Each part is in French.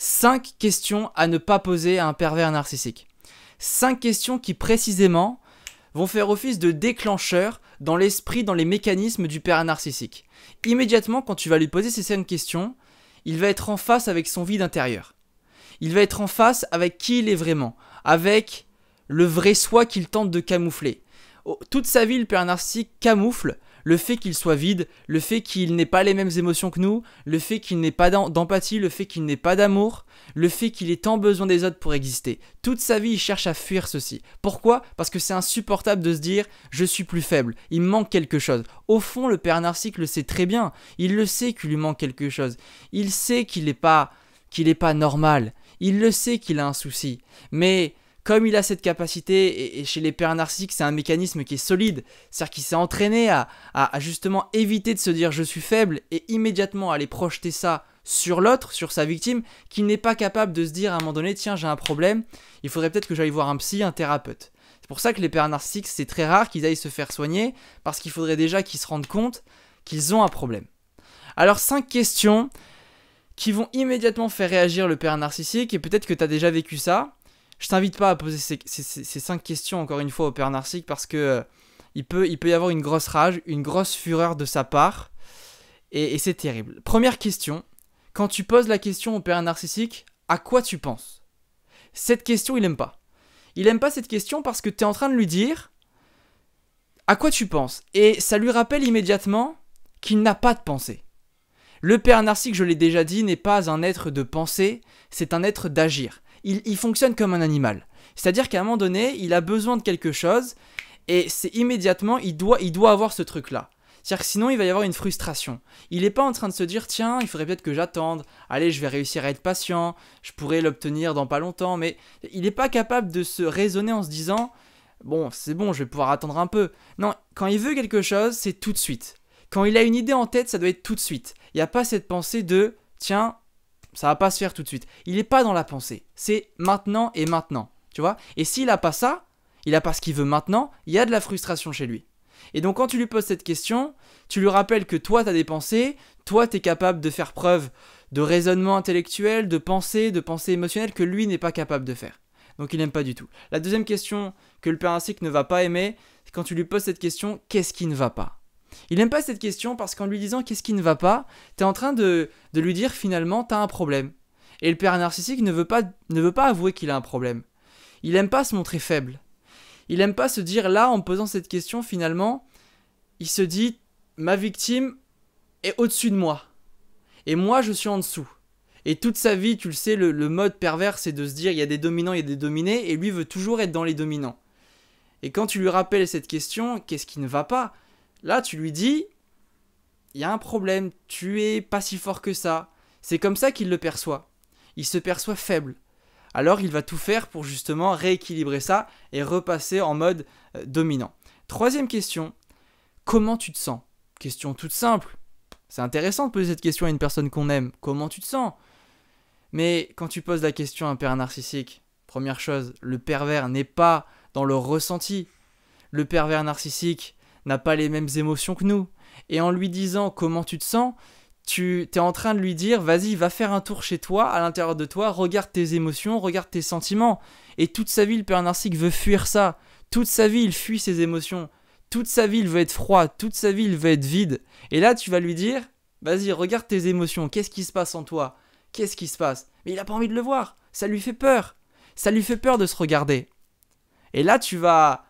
5 questions à ne pas poser à un pervers narcissique. 5 questions qui précisément vont faire office de déclencheur dans l'esprit, dans les mécanismes du pervers narcissique. Immédiatement, quand tu vas lui poser ces 5 questions, il va être en face avec son vide intérieur. Il va être en face avec qui il est vraiment, avec le vrai soi qu'il tente de camoufler. Toute sa vie, le pervers narcissique camoufle le fait qu'il soit vide, le fait qu'il n'ait pas les mêmes émotions que nous, le fait qu'il n'ait pas d'empathie, le fait qu'il n'ait pas d'amour, le fait qu'il ait tant besoin des autres pour exister. Toute sa vie, il cherche à fuir ceci. Pourquoi ? Parce que c'est insupportable de se dire « je suis plus faible, il me manque quelque chose ». Au fond, le pervers narcissique le sait très bien. Il le sait qu'il lui manque quelque chose. Il sait qu'il n'est pas normal. Il le sait qu'il a un souci. Mais comme il a cette capacité, et chez les pervers narcissiques, c'est un mécanisme qui est solide, c'est-à-dire qu'il s'est entraîné à justement éviter de se dire je suis faible et immédiatement aller projeter ça sur l'autre, sur sa victime, qui n'est pas capable de se dire à un moment donné, tiens, j'ai un problème, il faudrait peut-être que j'aille voir un psy, un thérapeute. C'est pour ça que les pervers narcissiques, c'est très rare qu'ils aillent se faire soigner, parce qu'il faudrait déjà qu'ils se rendent compte qu'ils ont un problème. Alors 5 questions qui vont immédiatement faire réagir le pervers narcissique, et peut-être que tu as déjà vécu ça. Je t'invite pas à poser ces 5 questions encore une fois au pervers narcissique parce que il peut y avoir une grosse rage, une grosse fureur de sa part et c'est terrible. Première question, quand tu poses la question au pervers narcissique, à quoi tu penses ? Cette question, il aime pas. Il aime pas cette question parce que tu es en train de lui dire à quoi tu penses ? Et ça lui rappelle immédiatement qu'il n'a pas de pensée. Le pervers narcissique, je l'ai déjà dit, n'est pas un être de pensée, c'est un être d'agir. Il fonctionne comme un animal. C'est-à-dire qu'à un moment donné, il a besoin de quelque chose et c'est immédiatement, il doit avoir ce truc-là. C'est-à-dire que sinon, il va y avoir une frustration. Il n'est pas en train de se dire, tiens, il faudrait peut-être que j'attende. Allez, je vais réussir à être patient. Je pourrais l'obtenir dans pas longtemps. Mais il n'est pas capable de se raisonner en se disant, bon, c'est bon, je vais pouvoir attendre un peu. Non, quand il veut quelque chose, c'est tout de suite. Quand il a une idée en tête, ça doit être tout de suite. Il n'y a pas cette pensée de, tiens, ça va pas se faire tout de suite. Il n'est pas dans la pensée. C'est maintenant et maintenant. Tu vois ? Et s'il n'a pas ça, il n'a pas ce qu'il veut maintenant, il y a de la frustration chez lui. Et donc quand tu lui poses cette question, tu lui rappelles que toi tu as des pensées, toi tu es capable de faire preuve de raisonnement intellectuel, de pensée émotionnelle que lui n'est pas capable de faire. Donc il n'aime pas du tout. La deuxième question que le pervers narcissique ne va pas aimer, c'est quand tu lui poses cette question, qu'est-ce qui ne va pas ? Il n'aime pas cette question parce qu'en lui disant qu'est-ce qui ne va pas, tu es en train de lui dire finalement tu as un problème. Et le pervers narcissique ne veut pas avouer qu'il a un problème. Il n'aime pas se montrer faible. Il n'aime pas se dire là en me posant cette question finalement, il se dit ma victime est au-dessus de moi. Et moi je suis en dessous. Et toute sa vie, tu le sais, le mode pervers c'est de se dire il y a des dominants, il y a des dominés et lui veut toujours être dans les dominants. Et quand tu lui rappelles cette question, qu'est-ce qui ne va pas ? Là, tu lui dis, il y a un problème, tu es pas si fort que ça. C'est comme ça qu'il le perçoit. Il se perçoit faible. Alors, il va tout faire pour justement rééquilibrer ça et repasser en mode dominant. Troisième question, comment tu te sens ? Question toute simple. C'est intéressant de poser cette question à une personne qu'on aime. Comment tu te sens ? Mais quand tu poses la question à un pervers narcissique, première chose, le pervers n'est pas dans le ressenti. Le pervers narcissique n'a pas les mêmes émotions que nous. Et en lui disant comment tu te sens, tu es en train de lui dire vas-y, va faire un tour chez toi, à l'intérieur de toi, regarde tes émotions, regarde tes sentiments. Et toute sa vie, le pervers narcissique veut fuir ça. Toute sa vie, il fuit ses émotions. Toute sa vie, il veut être froid. Toute sa vie, il veut être vide. Et là, tu vas lui dire vas-y, regarde tes émotions. Qu'est-ce qui se passe en toi ? Qu'est-ce qui se passe ? Mais il n'a pas envie de le voir. Ça lui fait peur. Ça lui fait peur de se regarder. Et là, tu vas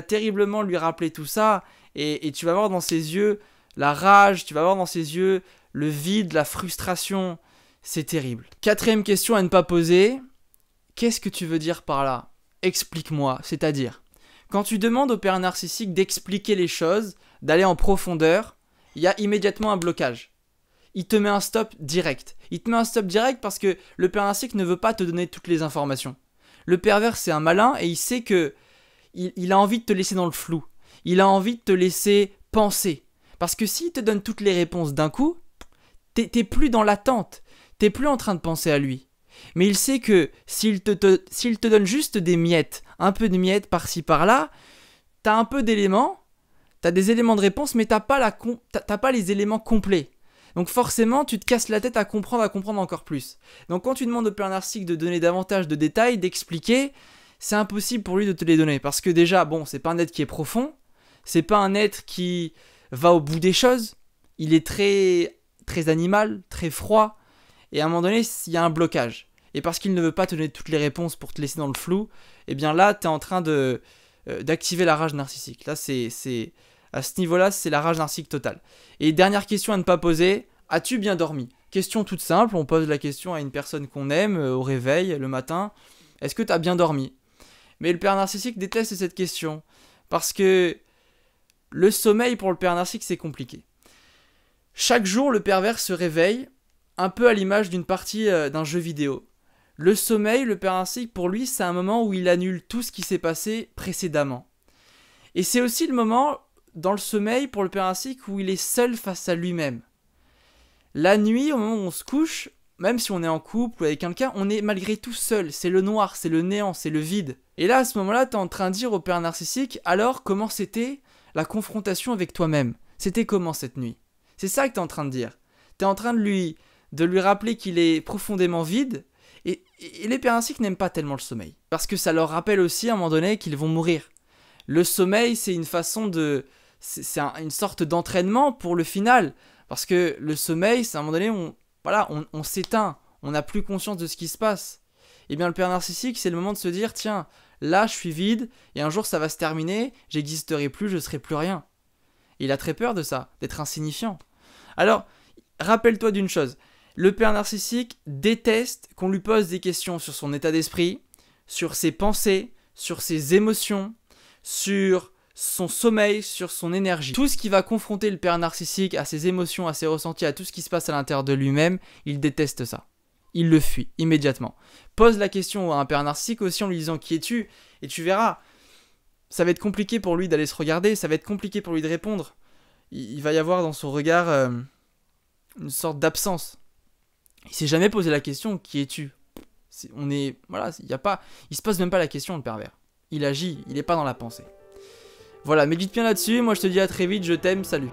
terriblement lui rappeler tout ça et tu vas voir dans ses yeux la rage, tu vas voir dans ses yeux le vide, la frustration. C'est terrible. Quatrième question à ne pas poser. Qu'est-ce que tu veux dire par là ? Explique-moi. C'est-à-dire, quand tu demandes au pervers narcissique d'expliquer les choses, d'aller en profondeur, il y a immédiatement un blocage. Il te met un stop direct. Il te met un stop direct parce que le pervers narcissique ne veut pas te donner toutes les informations. Le pervers, c'est un malin et il sait que il a envie de te laisser dans le flou. Il a envie de te laisser penser. Parce que s'il te donne toutes les réponses d'un coup, t'es plus dans l'attente. T'es plus en train de penser à lui. Mais il sait que s'il te donne juste des miettes, un peu de miettes par-ci par-là, t'as un peu d'éléments, t'as des éléments de réponse, mais t'as pas les éléments complets. Donc forcément, tu te casses la tête à comprendre encore plus. Donc quand tu demandes au père narcissique de donner davantage de détails, d'expliquer, c'est impossible pour lui de te les donner. Parce que déjà, bon, c'est pas un être qui est profond, c'est pas un être qui va au bout des choses, il est très, très animal, très froid, et à un moment donné, il y a un blocage. Et parce qu'il ne veut pas te donner toutes les réponses pour te laisser dans le flou, eh bien là, tu es en train d'activer la rage narcissique. Là, à ce niveau-là, c'est la rage narcissique totale. Et dernière question à ne pas poser, as-tu bien dormi? Question toute simple, on pose la question à une personne qu'on aime au réveil, le matin. Est-ce que tu as bien dormi? Mais le père narcissique déteste cette question. Parce que le sommeil pour le père narcissique, c'est compliqué. Chaque jour, le pervers se réveille, un peu à l'image d'une partie d'un jeu vidéo. Le sommeil, le père narcissique, pour lui, c'est un moment où il annule tout ce qui s'est passé précédemment. Et c'est aussi le moment, dans le sommeil, pour le père narcissique, où il est seul face à lui-même. La nuit, au moment où on se couche, même si on est en couple ou avec quelqu'un, on est malgré tout seul. C'est le noir, c'est le néant, c'est le vide. Et là, à ce moment-là, tu es en train de dire au père narcissique, alors comment c'était la confrontation avec toi-même? C'était comment cette nuit? C'est ça que tu es en train de dire. Tu es en train de lui rappeler qu'il est profondément vide. Et les pères narcissiques n'aiment pas tellement le sommeil. Parce que ça leur rappelle aussi à un moment donné qu'ils vont mourir. Le sommeil, c'est une façon de... C'est une sorte d'entraînement pour le final. Parce que le sommeil, c'est à un moment donné, on s'éteint. On n'a plus conscience de ce qui se passe. Et bien le père narcissique, c'est le moment de se dire, tiens, là je suis vide, et un jour ça va se terminer, j'existerai plus, je serai plus rien. Et il a très peur de ça, d'être insignifiant. Alors, rappelle-toi d'une chose. Le père narcissique déteste qu'on lui pose des questions sur son état d'esprit, sur ses pensées, sur ses émotions, sur son sommeil, sur son énergie. Tout ce qui va confronter le père narcissique à ses émotions, à ses ressentis, à tout ce qui se passe à l'intérieur de lui-même, il déteste ça. Il le fuit immédiatement. Pose la question à un père narcissique aussi en lui disant qui es-tu, et tu verras, ça va être compliqué pour lui d'aller se regarder, ça va être compliqué pour lui de répondre. Il va y avoir dans son regard une sorte d'absence. Il s'est jamais posé la question qui es-tu. Il se pose même pas la question, le pervers. Il agit, il n'est pas dans la pensée. Voilà, médite bien là-dessus, moi je te dis à très vite, je t'aime, salut.